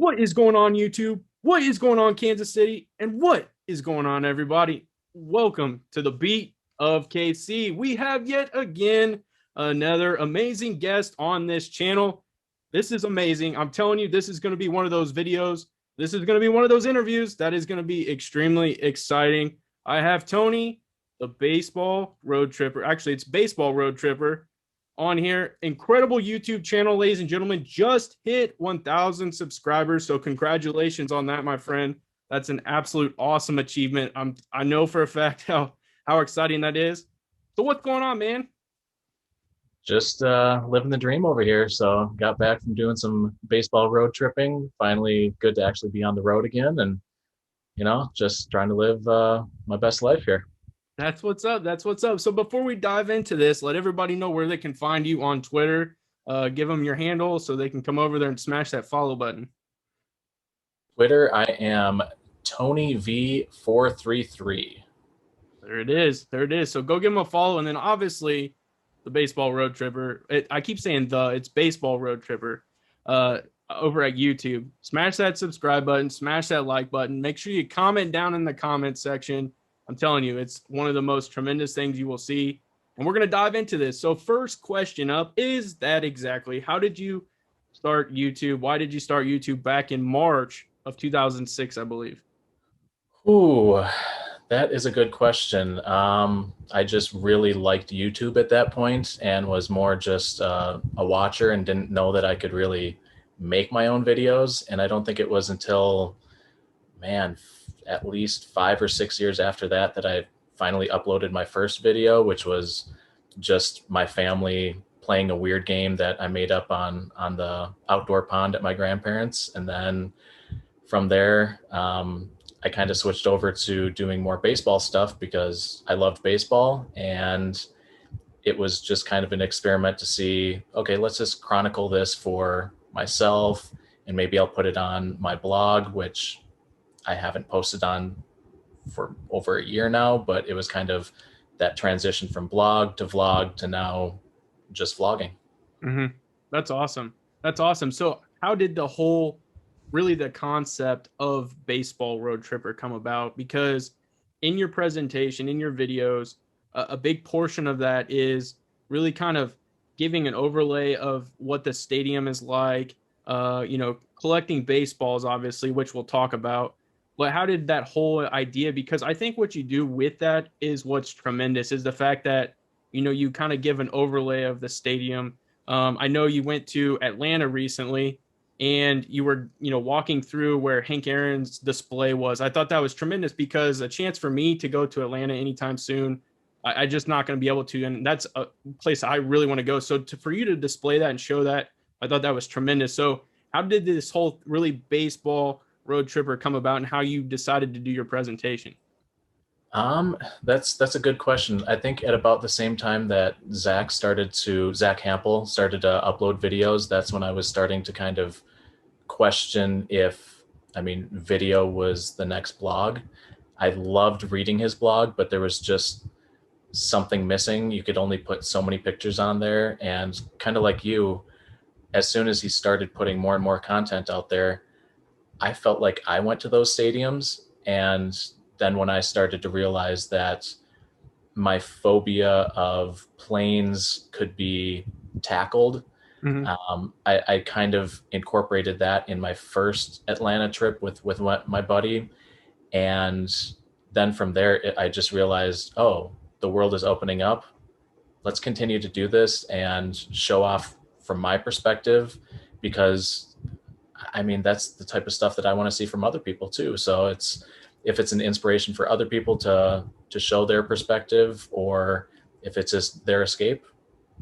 What is going on, YouTube? What is going on, Kansas City? And what is going on, everybody? Welcome to the Beat of KC. We have yet again another amazing guest on this channel. This is amazing. I'm telling you, this is going to be one of those videos. This is going to be one of those interviews that is going to be extremely exciting. I have Tony, the baseball road tripper. Actually, it's baseball road tripper on here. Incredible YouTube channel, ladies and gentlemen. Just hit 1,000 subscribers. So congratulations on that, my friend. That's an absolute awesome achievement. I know for a fact how exciting that is. So what's going on, man? Just living the dream over here. So got back from doing some baseball road tripping. Finally, good to actually be on the road again, and just trying to live my best life here. That's what's up. That's what's up. So before we dive into this, let everybody know where they can find you on Twitter. Give them your handle so they can come over there and smash that follow button. Twitter, I am Tony V433. There it is. There it is. So go give them a follow, and then obviously the baseball road tripper. I keep saying it's baseball road tripper. Over at YouTube, smash that subscribe button, smash that like button. Make sure you comment down in the comment section. I'm telling you, it's one of the most tremendous things you will see. And we're going to dive into this. So first question up is that exactly how did you start YouTube? Why did you start YouTube back in March of 2006, I believe? Ooh, that is a good question. I just really liked YouTube at that point and was more just a watcher and didn't know that I could really make my own videos. And I don't think it was until, man, at least 5 or 6 years after that that I finally uploaded my first video, which was just my family playing a weird game that I made up on the outdoor pond at my grandparents'. And then from there, I kind of switched over to doing more baseball stuff because I loved baseball, and it was just kind of an experiment to see, okay, let's just chronicle this for myself, and maybe I'll put it on my blog, which I haven't posted on for over a year now, but it was kind of that transition from blog to vlog to now just vlogging. Mm-hmm. That's awesome. That's awesome. So how did the concept of baseball road tripper come about? Because in your presentation, in your videos, a big portion of that is really kind of giving an overlay of what the stadium is like, collecting baseballs, obviously, which we'll talk about. But how did that whole idea? Because I think what you do with that is what's tremendous is the fact that, you kind of give an overlay of the stadium. I know you went to Atlanta recently and you were, walking through where Hank Aaron's display was. I thought that was tremendous because a chance for me to go to Atlanta anytime soon, I just not going to be able to. And that's a place I really want to go. So for you to display that and show that, I thought that was tremendous. So how did this whole really baseball road tripper come about and how you decided to do your presentation? That's a good question. I think at about the same time that Zach Hampel started to upload videos, that's when I was starting to kind of question if, video was the next blog. I loved reading his blog, but there was just something missing. You could only put so many pictures on there. And kind of like you, as soon as he started putting more and more content out there, I felt like I went to those stadiums. And then when I started to realize that my phobia of planes could be tackled, Mm-hmm. I kind of incorporated that in my first Atlanta trip with my buddy. And then from there, I just realized, oh, the world is opening up. Let's continue to do this and show off from my perspective, because that's the type of stuff that I want to see from other people too. So if it's an inspiration for other people to show their perspective, or if it's just their escape,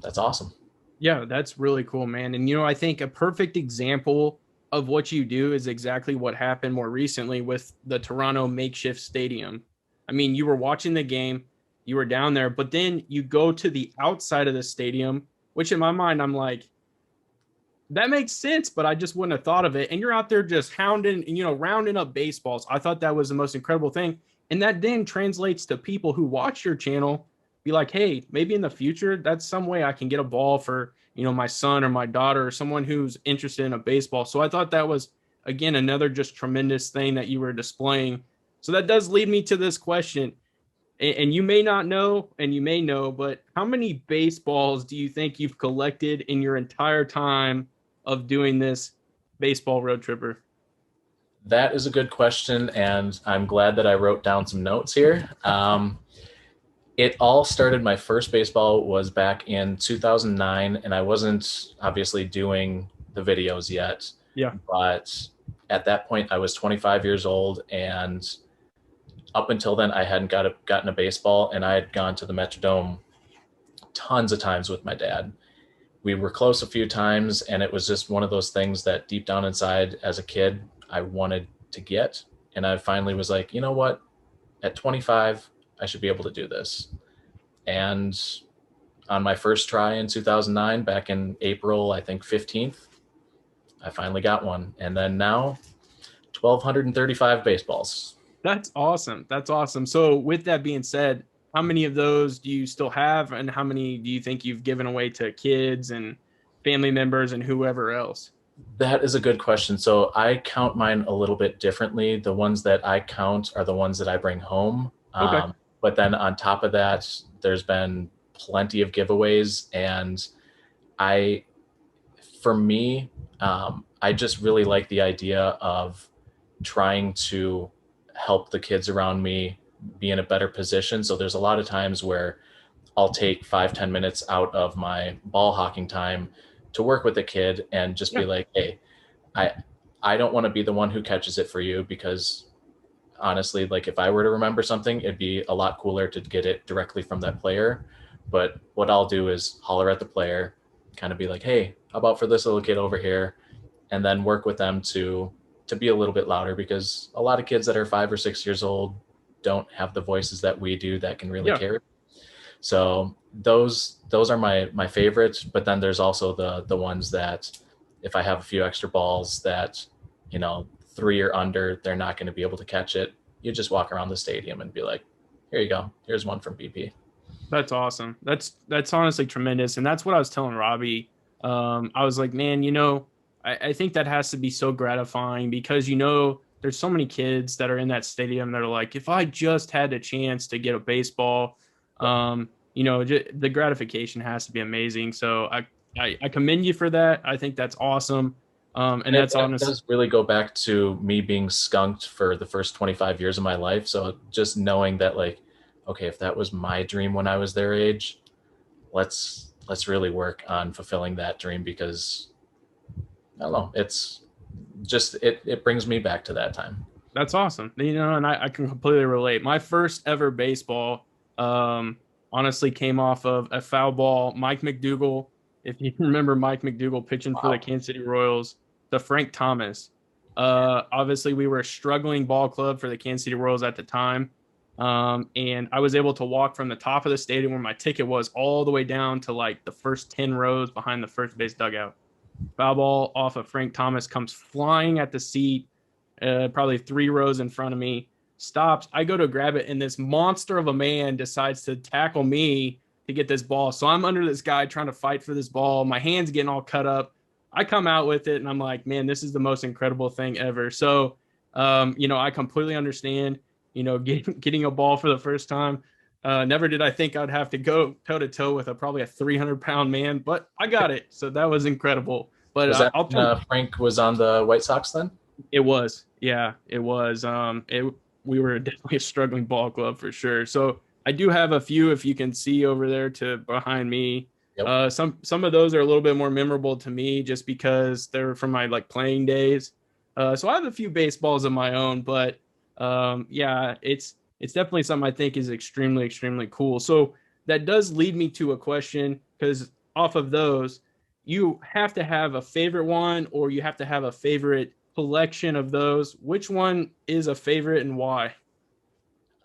that's awesome. Yeah, that's really cool, man. And I think a perfect example of what you do is exactly what happened more recently with the Toronto makeshift stadium. I mean, you were watching the game, you were down there, but then you go to the outside of the stadium, which in my mind, I'm like, that makes sense, but I just wouldn't have thought of it. And you're out there just hounding, rounding up baseballs. I thought that was the most incredible thing. And that then translates to people who watch your channel be like, hey, maybe in the future, that's some way I can get a ball for, my son or my daughter or someone who's interested in a baseball. So I thought that was again, another just tremendous thing that you were displaying. So that does lead me to this question. And you may not know, and you may know, but how many baseballs do you think you've collected in your entire time of doing this baseball road tripper? That is a good question, and I'm glad that I wrote down some notes here. It all started, my first baseball was back in 2009, and I wasn't obviously doing the videos yet, Yeah. but at that point I was 25 years old, and up until then I hadn't gotten a baseball, and I had gone to the Metrodome tons of times with my dad. We were close a few times, and it was just one of those things that deep down inside as a kid I wanted to get. And I finally was like, you know what? At 25, I should be able to do this. And on my first try in 2009, back in April, I think 15th, I finally got one. And then now, 1,235 baseballs. That's awesome. That's awesome. So, with that being said, how many of those do you still have, and how many do you think you've given away to kids and family members and whoever else? That is a good question. So I count mine a little bit differently. The ones that I count are the ones that I bring home. Okay. But then on top of that, there's been plenty of giveaways. And I, for me, I just really like the idea of trying to help the kids around me be in a better position. So there's a lot of times where I'll take 5-10 minutes out of my ball hawking time to work with a kid and just be Yeah. like, hey, I I don't want to be the one who catches it for you, because honestly, like if I were to remember something, it'd be a lot cooler to get it directly from that player. But what I'll do is holler at the player, kind of be like, hey, how about for this little kid over here? And then work with them to be a little bit louder, because a lot of kids that are 5 or 6 years old don't have the voices that we do that can really Yeah. carry. So those are my favorites. But then there's also the ones that if I have a few extra balls that, 3 or under, they're not going to be able to catch it. You just walk around the stadium and be like, here you go. Here's one from BP. That's awesome. That's honestly tremendous, and that's what I was telling Robbie. I was like, man, I think that has to be so gratifying because there's so many kids that are in that stadium that are like, if I just had a chance to get a baseball, the gratification has to be amazing. So I commend you for that. I think that's awesome. And And it, that's that honest. does really go back to me being skunked for the first 25 years of my life. So just knowing that, like, okay, if that was my dream when I was their age, let's really work on fulfilling that dream, because I don't know, it's just it brings me back to that time. That's awesome. And I can completely relate. My first ever baseball, honestly, came off of a foul ball. Mike McDougal, if you remember Mike McDougal pitching for the Wow. Kansas City Royals, to Frank Thomas. Obviously, we were a struggling ball club for the Kansas City Royals at the time. And I was able to walk from the top of the stadium where my ticket was all the way down to like the first 10 rows behind the first base dugout. Foul ball off of Frank Thomas comes flying at the seat, probably 3 rows in front of me, stops. I go to grab it, and this monster of a man decides to tackle me to get this ball. So I'm under this guy trying to fight for this ball. My hand's getting all cut up. I come out with it, and I'm like, man, this is the most incredible thing ever. So, I completely understand, getting a ball for the first time. Never did I think I'd have to go toe to toe with probably a 300-pound man, but I got it. So that was incredible. But Was that I'll when, tell Frank was on the White Sox then? it was, yeah, it was. We were definitely a struggling ball club for sure. So I do have a few, if you can see over there to behind me. Yep. Some of those are a little bit more memorable to me just because they're from my like playing days. So I have a few baseballs of my own, but yeah, it's definitely something I think is extremely extremely cool. So that does lead me to a question because off of those you have to have a favorite one or you have to have a favorite collection of those. Which one is a favorite and why?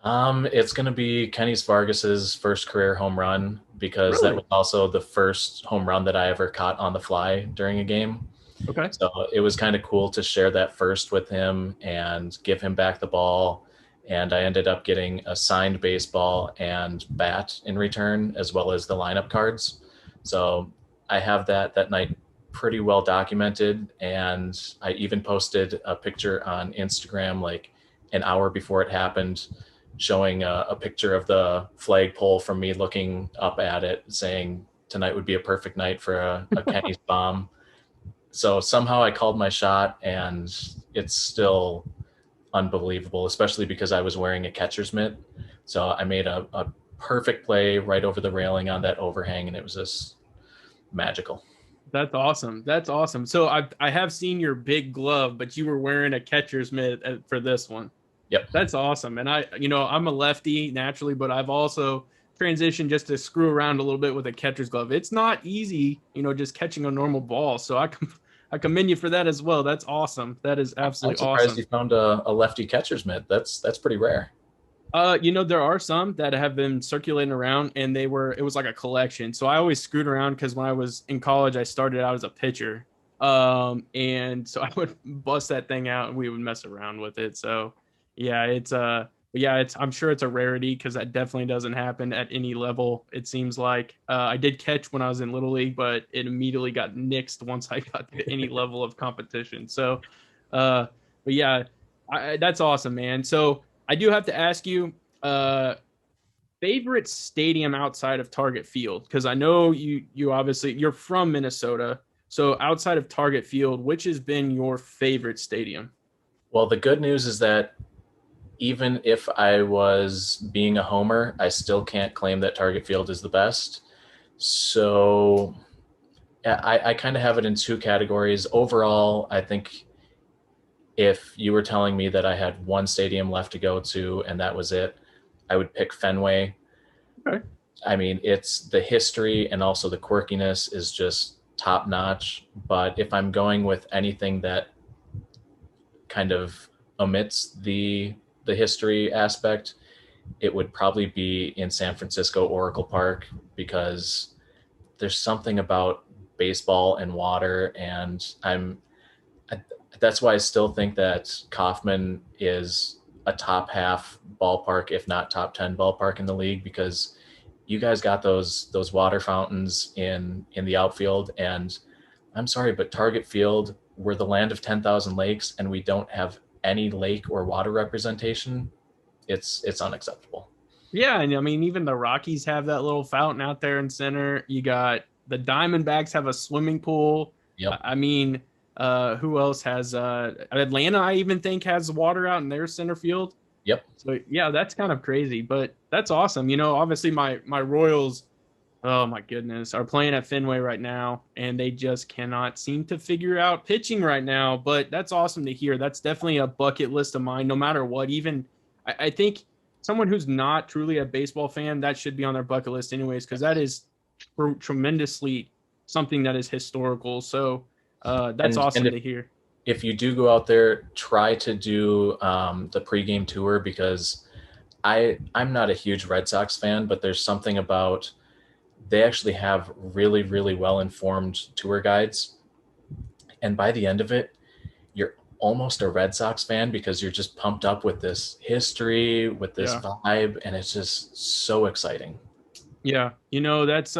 It's going to be Kenny Vargas's first career home run, because that Really? was also the first home run that I ever caught on the fly during a game. Okay. So it was kind of cool to share that first with him and give him back the ball. And I ended up getting a signed baseball and bat in return, as well as the lineup cards. So I have that night pretty well documented. And I even posted a picture on Instagram like an hour before it happened, showing a picture of the flagpole from me looking up at it, saying tonight would be a perfect night for a Kenny's bomb. So somehow I called my shot, and it's still unbelievable, especially because I was wearing a catcher's mitt. So I made a perfect play right over the railing on that overhang, and it was just magical. That's awesome. That's awesome. So I have seen your big glove, but you were wearing a catcher's mitt for this one. Yep. That's awesome. And I'm a lefty naturally, but I've also transitioned just to screw around a little bit with a catcher's glove. It's not easy, just catching a normal ball. So I commend you for that as well. That's awesome. That is I'm absolutely surprised awesome. you found a lefty catcher's mitt. That's pretty rare. There are some that have been circulating around, and it was like a collection. So I always screwed around because when I was in college, I started out as a pitcher. And so I would bust that thing out and we would mess around with it. So yeah, I'm sure it's a rarity because that definitely doesn't happen at any level. It seems like I did catch when I was in Little League, but it immediately got nixed once I got to any level of competition. So, uh, but yeah, that's awesome, man. So I do have to ask you, uh, favorite stadium outside of Target Field, because I know you obviously you're from Minnesota. So outside of Target Field, which has been your favorite stadium? Well, the good news is that even if I was being a homer, I still can't claim that Target Field is the best. So yeah, I kind of have it in two categories. Overall, I think if you were telling me that I had one stadium left to go to and that was it, I would pick Fenway. Okay. I mean, it's the history and also the quirkiness is just top notch. But if I'm going with anything that kind of omits the history aspect, it would probably be in San Francisco Oracle Park, because there's something about baseball and water, and that's why I still think that Kauffman is a top half ballpark, if not top 10 ballpark in the league, because you guys got those water fountains in the outfield. And I'm sorry, but Target Field, we're the land of 10,000 lakes and we don't have any lake or water representation. It's unacceptable. Yeah, and I mean even the Rockies have that little fountain out there in center. You got the Diamondbacks have a swimming pool. Yep. I mean, who else has Atlanta? I even think has water out in their center field. Yep. So yeah, that's kind of crazy, but that's awesome. Obviously my Royals, oh my goodness, are playing at Fenway right now, and they just cannot seem to figure out pitching right now. But that's awesome to hear. That's definitely a bucket list of mine, no matter what. Even I think someone who's not truly a baseball fan, that should be on their bucket list anyways, because that is tremendously something that is historical. So that's And awesome if to hear. if you do go out there, try to do the pregame tour, because I'm not a huge Red Sox fan, but there's something about they actually have really really well informed tour guides, and by the end of it, you're almost a Red Sox fan because you're just pumped up with this history, with this Yeah. vibe, and it's just so exciting. Yeah, that's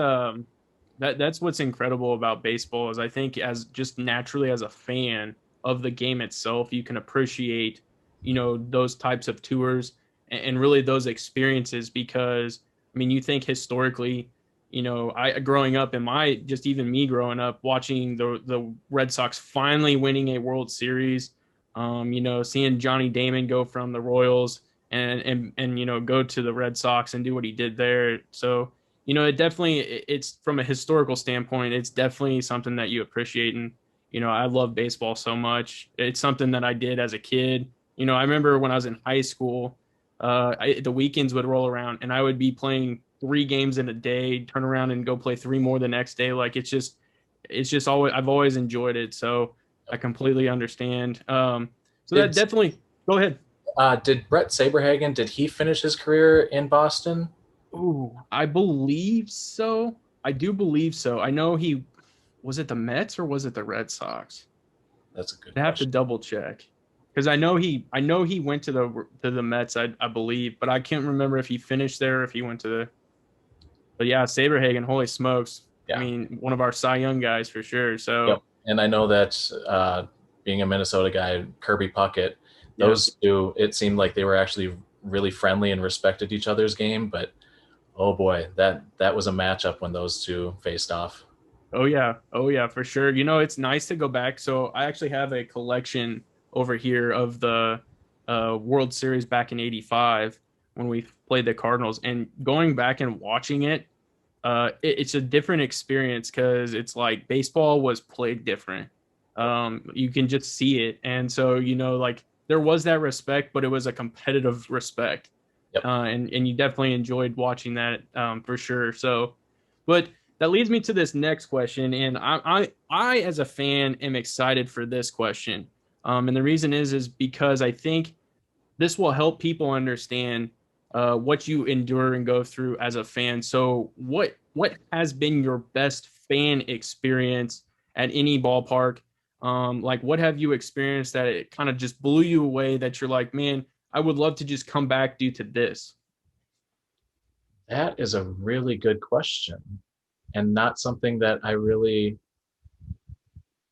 what's incredible about baseball is I think as just naturally as a fan of the game itself, you can appreciate, those types of tours and really those experiences because I mean, you think historically, I growing up in my just even me growing up watching the Red Sox finally winning a World Series, seeing Johnny Damon go from the Royals and go to the Red Sox and do what he did there. So it's from a historical standpoint, it's definitely something that you appreciate. And I love baseball so much. It's something that I did as a kid. I remember when I was in high school, the weekends would roll around and I would be playing 3 games in a day, turn around and go play 3 more the next day. Like it's just always I've always enjoyed it. So I completely understand. So that Did definitely go ahead. did Brett Saberhagen, did he finish his career in Boston? Ooh, I believe so. I do believe so. I know he was it the Mets or was it the Red Sox? That's a good I have to question. double check because I know he went to the Mets. I believe, but I can't remember if he finished there or if he went to the. But yeah, Saberhagen, holy smokes, I Yeah. mean, one of our Cy Young guys for sure. Yep. So And I know that being a Minnesota guy, Kirby Puckett, yeah. those two, it seemed like they were actually really friendly and respected each other's game. But oh boy, that was a matchup when those two faced off. Oh yeah. Oh yeah, for sure. You know, it's nice to go back. So I actually have a collection over here of the World Series back in '85 when we played the Cardinals, and going back and watching it, it's a different experience because it's like baseball was played different. You can just see it, and so you know, like there was that respect, but it was a competitive respect, Yep. and you definitely enjoyed watching that for sure. So, but that leads me to this next question, and I as a fan am excited for this question, and the reason is because I think this will help people understand what you endure and go through as a fan. So, what has been your best fan experience at any ballpark? Like, what have you experienced that it kind of just blew you away? That you're like, man, I would love to just come back due to this. That is a really good question, and not something that I really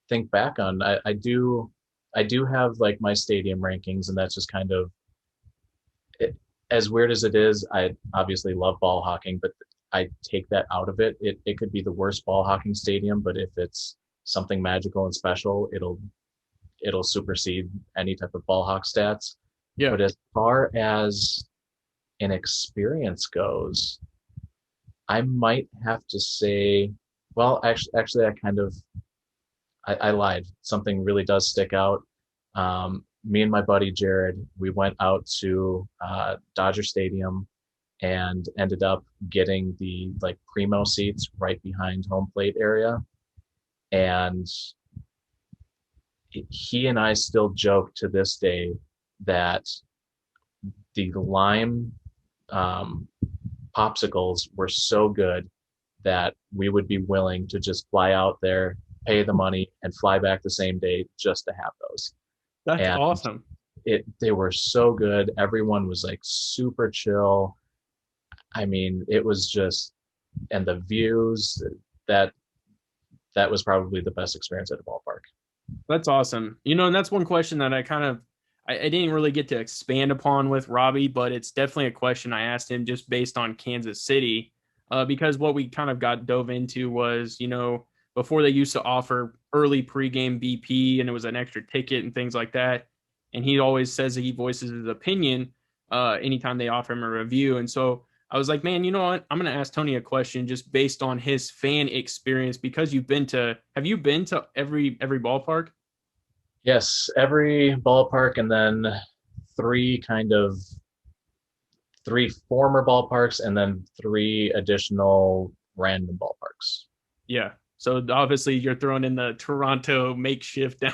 think back on. I do have like my stadium rankings, and that's just kind of it, as weird as it is. I obviously love ball hawking, but I take that out of it. It could be the worst ball hawking stadium, but if it's something magical and special, it'll supersede any type of ball hawk stats. Yeah, But as far as an experience goes, I might have to say, well, actually, I lied. Something really does stick out. Me and my buddy Jared, we went out to Dodger Stadium and ended up getting the like primo seats right behind home plate area. And he and I still joke to this day that the lime um, popsicles were so good that we would be willing to just fly out there, pay the money, and fly back the same day just to have those. that's And awesome. they were so good. Everyone was like super chill. I mean, it was just, and the views, that that was probably the best experience at a ballpark. That's awesome. You know, and that's one question that I didn't really get to expand upon with Robbie, but it's definitely a question I asked him just based on Kansas City, because what we kind of got dove into was, you know, before they used to offer early pregame BP and it was an extra ticket and things like that, and he always says that he voices his opinion anytime they offer him a review, and so I was like, man, you know what? I'm going to ask Tony a question just based on his fan experience because have you been to every ballpark? Yes, every ballpark, and then three kind of three former ballparks, and then three additional random ballparks. Yeah. So obviously you're throwing in the Toronto makeshift down.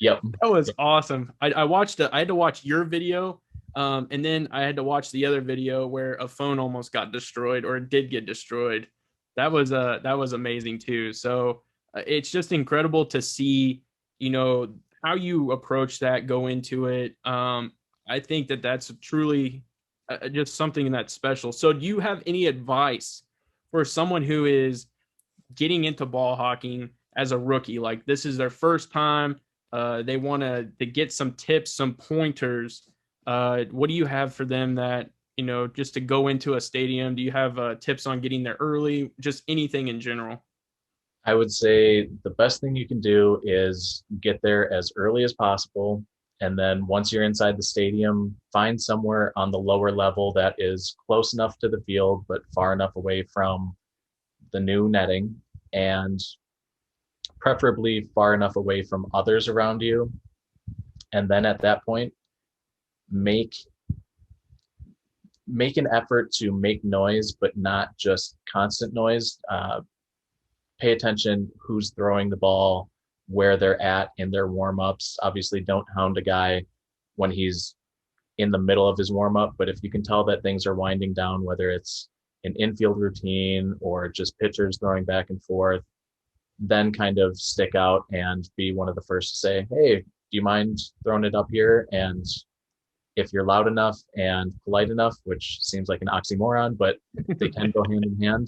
Yep. That was awesome. I watched I had to watch your video, and then I had to watch the other video where a phone almost got destroyed or it did get destroyed. That was amazing too. So it's just incredible to see, you know, how you approach that, go into it. I think that that's truly just something that's special. So do you have any advice for someone who is getting into ball hawking as a rookie? Like this is their first time. They want to get some tips, some pointers. What do you have for them that you know just to go into a stadium? Do you have tips on getting there early? Just anything in general? I would say the best thing you can do is get there as early as possible. And then once you're inside the stadium, find somewhere on the lower level that is close enough to the field, but far enough away from the new netting, and preferably far enough away from others around you. And then at that point, make make an effort to make noise, but not just constant noise. Pay attention who's throwing the ball, where they're at in their warm-ups. Obviously, don't hound a guy when he's in the middle of his warm-up, but if you can tell that things are winding down, whether it's an infield routine or just pitchers throwing back and forth, then kind of stick out and be one of the first to say, hey, do you mind throwing it up here? And if you're loud enough and polite enough, which seems like an oxymoron, but they can go hand in hand,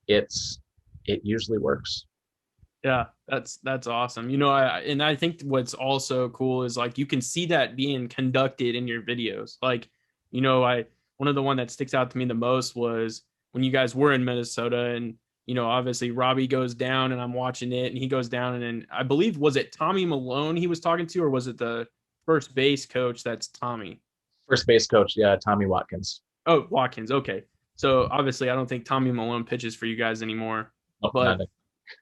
it's it usually works. Yeah, that's awesome. I think what's also cool is like you can see that being conducted in your videos. Like, I one of the one that sticks out to me the most was when you guys were in Minnesota and obviously Robbie goes down and I'm watching it and he goes down and I believe was it Tommy Malone he was talking to or was it the first base coach that's Tommy? First base coach, yeah, Tommy Watkins. Oh, Watkins. Okay. So obviously I don't think Tommy Malone pitches for you guys anymore. Oh, But not a,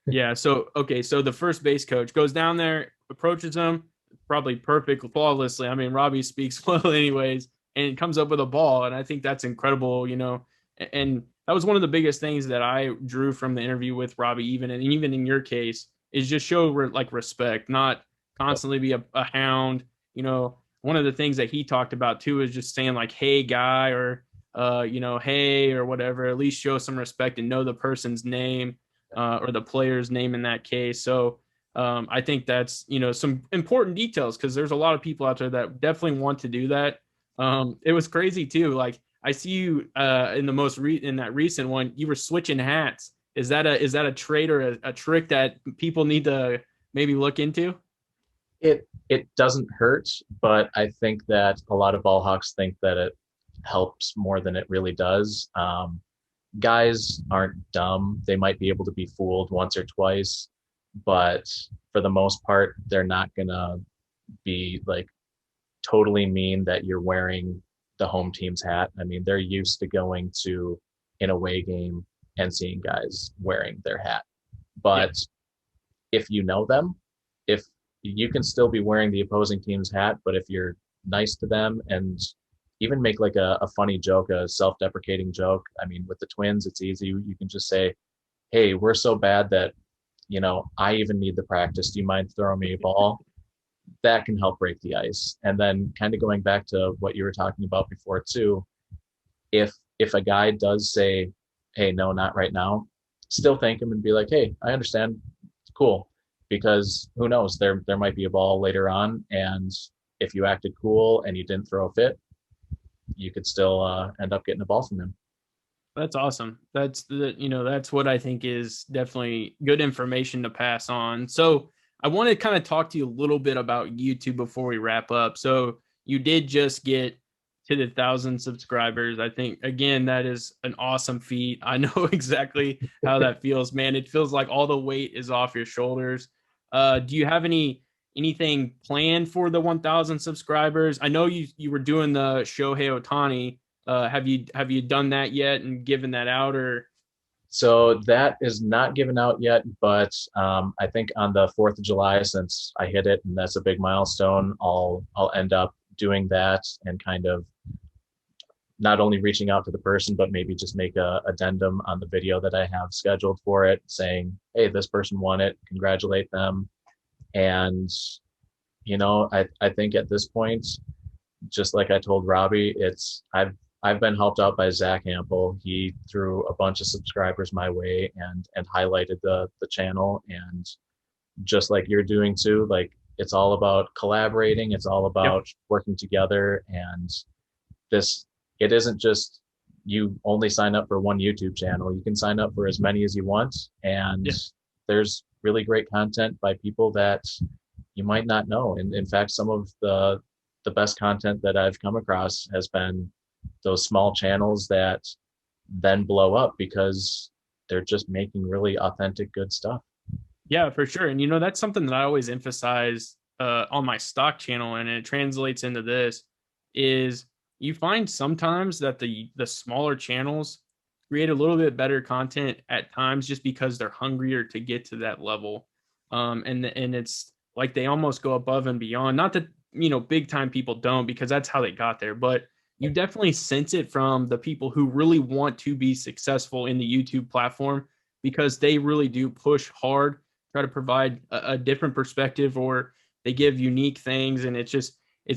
yeah, so okay, so the first base coach goes down there, approaches him, probably perfect, flawlessly. I mean, Robbie speaks well, anyways, and comes up with a ball, and I think that's incredible. And that was one of the biggest things that I drew from the interview with Robbie, even in your case, is just show like respect, not constantly be a hound. One of the things that he talked about too is just saying like, "Hey, guy," or "Hey," or whatever. At least show some respect and know the person's name or the player's name in that case. So I think that's some important details because there's a lot of people out there that definitely want to do that. It was crazy too. Like I see you in the in that recent one, you were switching hats. Is that a trait or a trick that people need to maybe look into? it doesn't hurt, but I think that a lot of ball hawks think that it helps more than it really does. Guys aren't dumb. They might be able to be fooled once or twice, but for the most part, they're not gonna be like totally mean that you're wearing the home team's hat. I mean, they're used to going to an away game and seeing guys wearing their hat. Yeah, But if you know them, if you can still be wearing the opposing team's hat, but if you're nice to them and even make like a funny joke, a self-deprecating joke. I mean, with the Twins, it's easy. You can just say, "Hey, we're so bad that I even need the practice. Do you mind throwing me a ball?" That can help break the ice. And then kind of going back to what you were talking about before too, if a guy does say, "Hey, no, not right now," still thank him and be like, "Hey, I understand. It's cool." Because who knows, there might be a ball later on, and if you acted cool and you didn't throw a fit, you could still end up getting a ball from him. that's awesome. That's what I think is definitely good information to pass on. So I want to kind of talk to you a little bit about YouTube before we wrap up. So you did just get to the 1,000 subscribers. I think again that is an awesome feat. I know exactly how that feels, man. It feels like all the weight is off your shoulders. Do you have anything planned for the 1,000 subscribers? I know you were doing the Shohei Otani. Have you done that yet and given that out or? So that is not given out yet, but I think on the 4th of July, since I hit it and that's a big milestone, I'll end up doing that and kind of not only reaching out to the person, but maybe just make a addendum on the video that I have scheduled for it, saying, "Hey, this person won it. Congratulate them." And I think at this point, just like I told Robbie, I've been helped out by Zach Ample. He threw a bunch of subscribers my way and highlighted the channel. And just like you're doing too, like it's all about collaborating. It's all Yep. about working together. And this it isn't just you only sign up for one YouTube channel. You can sign up for as many as you want. And Yeah. there's really great content by people that you might not know. And in fact, some of the best content that I've come across has been those small channels that then blow up because they're just making really authentic, good stuff. Yeah, for sure. And that's something that I always emphasize on my stock channel, and it translates into this is you find sometimes that the smaller channels create a little bit better content at times just because they're hungrier to get to that level. And it's like they almost go above and beyond. Not that big time people don't, because that's how they got there, but you definitely sense it from the people who really want to be successful in the YouTube platform because they really do push hard, try to provide a different perspective, or they give unique things, and it's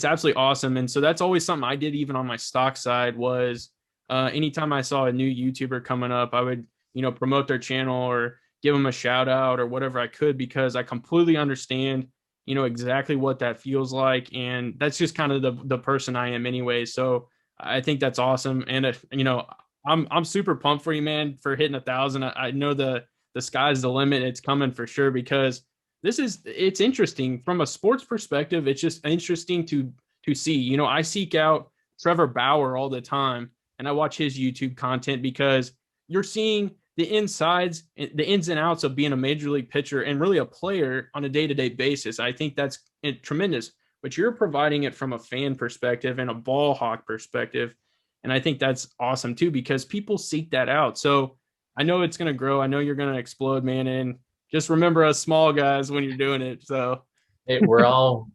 absolutely awesome. And so that's always something I did even on my stock side was anytime I saw a new YouTuber coming up, I would promote their channel or give them a shout out or whatever I could, because I completely understand exactly what that feels like, and that's just kind of the person I am anyway. So I think that's awesome. And I'm super pumped for you, man, for hitting 1,000. I know the sky's the limit. It's coming for sure because it's interesting from a sports perspective. It's just interesting to see. You know, I seek out Trevor Bauer all the time and I watch his YouTube content because you're seeing the insides, the ins and outs of being a major league pitcher and really a player on a day-to-day basis. I think that's tremendous, but you're providing it from a fan perspective and a ball hawk perspective. And I think that's awesome too, because people seek that out. So I know it's going to grow. I know you're going to explode, man. And just remember us small guys when you're doing it. So Hey, we're all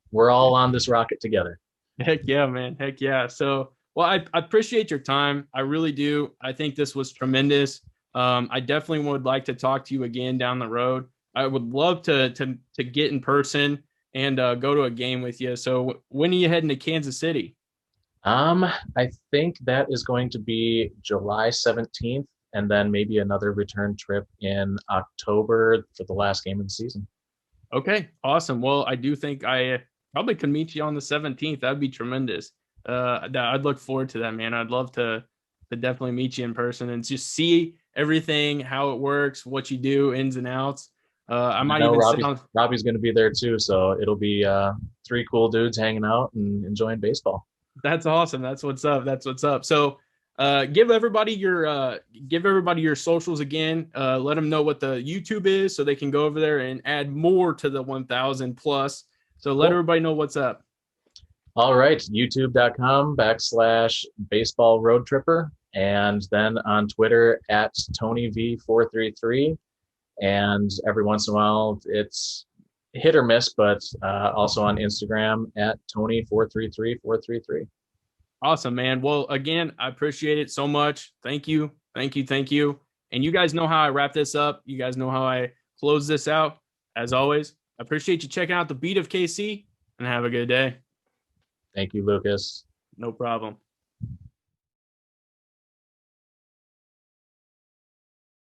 on this rocket together. heck yeah, man. Heck yeah. So, well, I appreciate your time. I really do. I think this was tremendous. I definitely would like to talk to you again down the road. I would love to get in person and go to a game with you. So, when are you heading to Kansas City? I think that is going to be July 17th, and then maybe another return trip in October for the last game of the season. Okay, awesome. Well, I do think I probably could meet you on the 17th. That'd be tremendous. I'd look forward to that, man. I'd love to definitely meet you in person and just see everything, how it works, what you do, ins and outs. I I might know even sit on. Robbie's going to be there too, so it'll be three cool dudes hanging out and enjoying baseball. That's awesome. That's what's up. That's what's up. So, give everybody your socials again. Let them know what the YouTube is so they can go over there and add more to the 1,000 plus. So let Cool. everybody know what's up. All right, youtube.com/baseball road tripper, and then on Twitter at Tony V433. And every once in a while, it's hit or miss, but also on Instagram at Tony433433. Awesome, man. Well, again, I appreciate it so much. Thank you. Thank you. Thank you. And you guys know how I wrap this up. You guys know how I close this out. As always, I appreciate you checking out the beat of KC and have a good day. Thank you, Lucas. No problem.